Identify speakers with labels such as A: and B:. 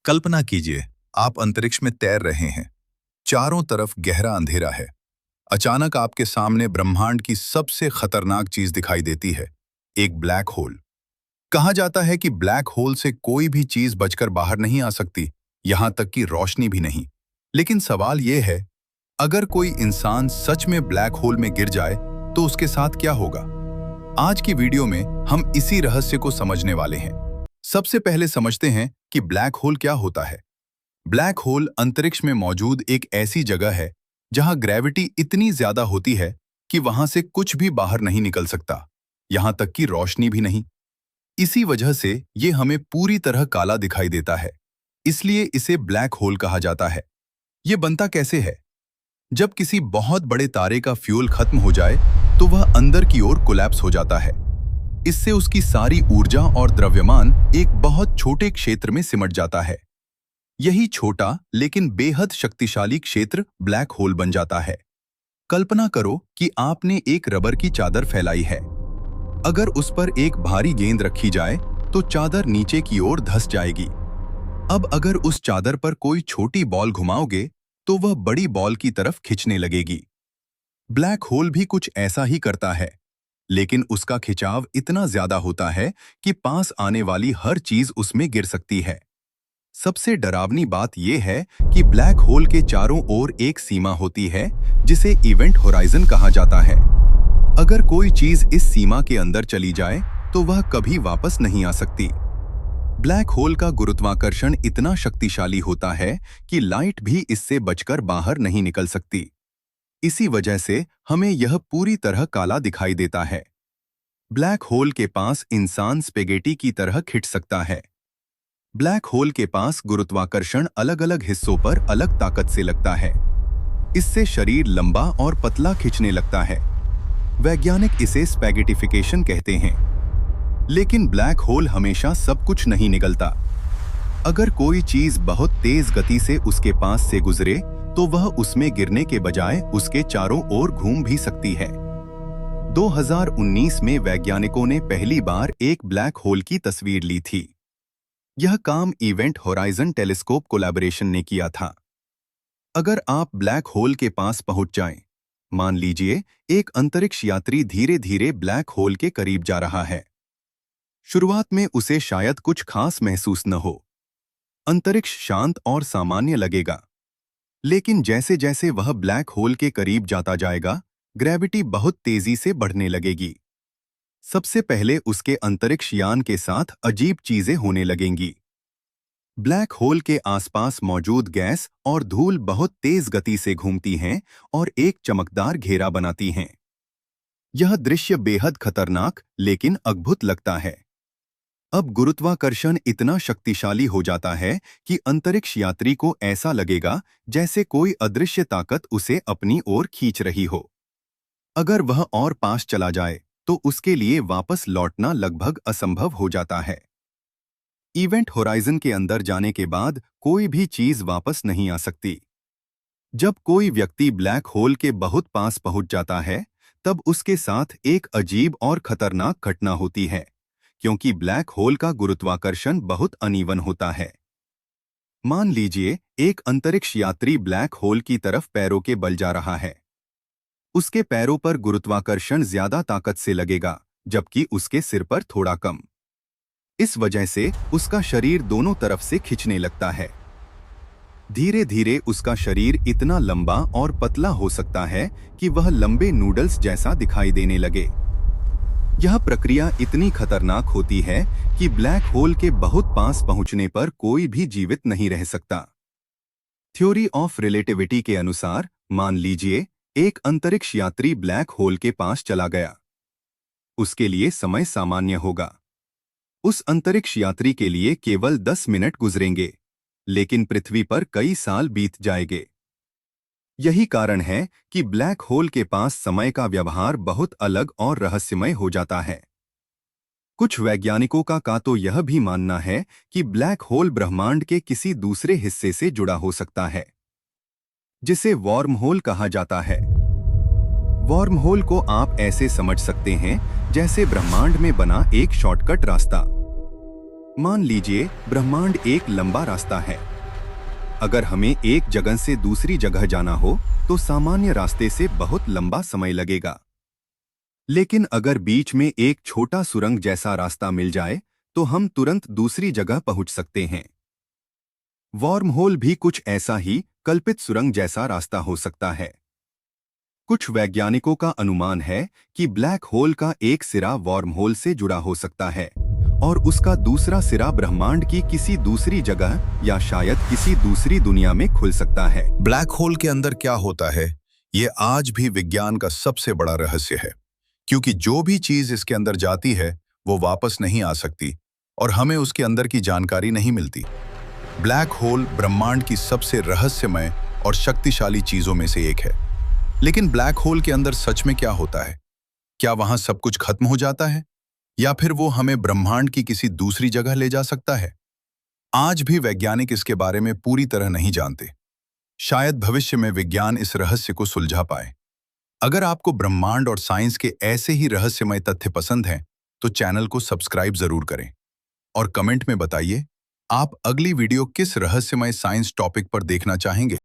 A: कल्पना कीजिए, आप अंतरिक्ष में तैर रहे हैं। चारों तरफ गहरा अंधेरा है। अचानक आपके सामने ब्रह्मांड की सबसे खतरनाक चीज दिखाई देती है, एक ब्लैक होल। कहा जाता है कि ब्लैक होल से कोई भी चीज बचकर बाहर नहीं आ सकती, यहां तक कि रोशनी भी नहीं। लेकिन सवाल यह है, अगर कोई इंसान सच में ब्लैक होल में गिर जाए, तो उसके साथ क्या होगा? आज की वीडियो में हम इसी रहस्य को समझने वाले हैं। सबसे पहले समझते हैं कि ब्लैक होल क्या होता है। ब्लैक होल अंतरिक्ष में मौजूद एक ऐसी जगह है जहां ग्रेविटी इतनी ज्यादा होती है कि वहां से कुछ भी बाहर नहीं निकल सकता, यहां तक कि रोशनी भी नहीं। इसी वजह से ये हमें पूरी तरह काला दिखाई देता है, इसलिए इसे ब्लैक होल कहा जाता है। ये बनता कैसे है? जब किसी बहुत बड़े तारे का फ्यूल खत्म हो जाए तो वह अंदर की ओर कोलैप्स हो जाता है। इससे उसकी सारी ऊर्जा और द्रव्यमान एक बहुत छोटे क्षेत्र में सिमट जाता है। यही छोटा लेकिन बेहद शक्तिशाली क्षेत्र ब्लैक होल बन जाता है। कल्पना करो कि आपने एक रबर की चादर फैलाई है। अगर उस पर एक भारी गेंद रखी जाए तो चादर नीचे की ओर धंस जाएगी। अब अगर उस चादर पर कोई छोटी बॉल घुमाओगे तो वह बड़ी बॉल की तरफ खिंचने लगेगी। ब्लैक होल भी कुछ ऐसा ही करता है, लेकिन उसका खिंचाव इतना ज्यादा होता है कि पास आने वाली हर चीज उसमें गिर सकती है। सबसे डरावनी बात यह है कि ब्लैक होल के चारों ओर एक सीमा होती है जिसे इवेंट होराइजन कहा जाता है। अगर कोई चीज इस सीमा के अंदर चली जाए तो वह कभी वापस नहीं आ सकती। ब्लैक होल का गुरुत्वाकर्षण इतना शक्तिशाली होता है कि लाइट भी इससे बचकर बाहर नहीं निकल सकती। इसी वजह से हमें यह पूरी तरह काला दिखाई देता है। ब्लैक होल के पास इंसान स्पेगेटी की तरह खिंच सकता है। ब्लैक होल के पास गुरुत्वाकर्षण अलग अलग हिस्सों पर अलग ताकत से लगता है। इससे शरीर लंबा और पतला खिंचने लगता है। वैज्ञानिक इसे स्पैगेटिफिकेशन कहते हैं। लेकिन ब्लैक होल हमेशा सब कुछ नहीं निगलता। अगर कोई चीज बहुत तेज गति से उसके पास से गुजरे तो वह उसमें गिरने के बजाय उसके चारों ओर घूम भी सकती है। 2019 में वैज्ञानिकों ने पहली बार एक ब्लैक होल की तस्वीर ली थी। यह काम इवेंट होराइजन टेलीस्कोप कोलैबोरेशन ने किया था। अगर आप ब्लैक होल के पास पहुंच जाएं, मान लीजिए एक अंतरिक्ष यात्री धीरे धीरे ब्लैक होल के करीब जा रहा है। शुरुआत में उसे शायद कुछ खास महसूस न हो। अंतरिक्ष शांत और सामान्य लगेगा। लेकिन जैसे जैसे वह ब्लैक होल के करीब जाता जाएगा, ग्रेविटी बहुत तेजी से बढ़ने लगेगी। सबसे पहले उसके अंतरिक्ष यान के साथ अजीब चीजें होने लगेंगी। ब्लैक होल के आसपास मौजूद गैस और धूल बहुत तेज गति से घूमती हैं और एक चमकदार घेरा बनाती हैं। यह दृश्य बेहद खतरनाक लेकिन अद्भुत लगता है। अब गुरुत्वाकर्षण इतना शक्तिशाली हो जाता है कि अंतरिक्ष यात्री को ऐसा लगेगा जैसे कोई अदृश्य ताकत उसे अपनी ओर खींच रही हो। अगर वह और पास चला जाए तो उसके लिए वापस लौटना लगभग असंभव हो जाता है। इवेंट होराइजन के अंदर जाने के बाद कोई भी चीज वापस नहीं आ सकती। जब कोई व्यक्ति ब्लैक होल के बहुत पास पहुंच जाता है, तब उसके साथ एक अजीब और खतरनाक घटना होती है, क्योंकि ब्लैक होल का गुरुत्वाकर्षण बहुत अनइवन होता है। मान लीजिए एक अंतरिक्ष यात्री ब्लैक होल की तरफ पैरों के बल जा रहा है। उसके पैरों पर गुरुत्वाकर्षण ज्यादा ताकत से लगेगा, जबकि उसके सिर पर थोड़ा कम। इस वजह से उसका शरीर दोनों तरफ से खिंचने लगता है। धीरे धीरे उसका शरीर इतना लंबा और पतला हो सकता है कि वह लंबे नूडल्स जैसा दिखाई देने लगे। यह प्रक्रिया इतनी खतरनाक होती है कि ब्लैक होल के बहुत पास पहुंचने पर कोई भी जीवित नहीं रह सकता। थ्योरी ऑफ रिलेटिविटी के अनुसार, मान लीजिए एक अंतरिक्ष यात्री ब्लैक होल के पास चला गया। उसके लिए समय सामान्य होगा। उस अंतरिक्ष यात्री के लिए केवल 10 मिनट गुजरेंगे, लेकिन पृथ्वी पर कई साल बीत जाएंगे। यही कारण है कि ब्लैक होल के पास समय का व्यवहार बहुत अलग और रहस्यमय हो जाता है। कुछ वैज्ञानिकों का तो यह भी मानना है कि ब्लैक होल ब्रह्मांड के किसी दूसरे हिस्से से जुड़ा हो सकता है, जिसे वॉर्म होल कहा जाता है। वॉर्म होल को आप ऐसे समझ सकते हैं जैसे ब्रह्मांड में बना एक शॉर्टकट रास्ता। मान लीजिए ब्रह्मांड एक लंबा रास्ता है। अगर हमें एक जगह से दूसरी जगह जाना हो तो सामान्य रास्ते से बहुत लंबा समय लगेगा। लेकिन अगर बीच में एक छोटा सुरंग जैसा रास्ता मिल जाए तो हम तुरंत दूसरी जगह पहुंच सकते हैं। वॉर्म होल भी कुछ ऐसा ही कल्पित सुरंग जैसा रास्ता हो सकता है। कुछ वैज्ञानिकों का अनुमान है कि ब्लैक होल का एक सिरा वॉर्म होल से जुड़ा हो सकता है और उसका दूसरा सिरा ब्रह्मांड की किसी दूसरी जगह या शायद किसी दूसरी दुनिया में खुल सकता है।
B: ब्लैक होल के अंदर क्या होता है, ये आज भी विज्ञान का सबसे बड़ा रहस्य है, क्योंकि जो भी चीज इसके अंदर जाती है वो वापस नहीं आ सकती और हमें उसके अंदर की जानकारी नहीं मिलती। ब्लैक होल ब्रह्मांड की सबसे रहस्यमय और शक्तिशाली चीजों में से एक है। लेकिन ब्लैक होल के अंदर सच में क्या होता है? क्या वहां सब कुछ खत्म हो जाता है या फिर वो हमें ब्रह्मांड की किसी दूसरी जगह ले जा सकता है? आज भी वैज्ञानिक इसके बारे में पूरी तरह नहीं जानते। शायद भविष्य में विज्ञान इस रहस्य को सुलझा पाए। अगर आपको ब्रह्मांड और साइंस के ऐसे ही रहस्यमय तथ्य पसंद हैं, तो चैनल को सब्सक्राइब जरूर करें और कमेंट में बताइए आप अगली वीडियो किस रहस्यमय साइंस टॉपिक पर देखना चाहेंगे।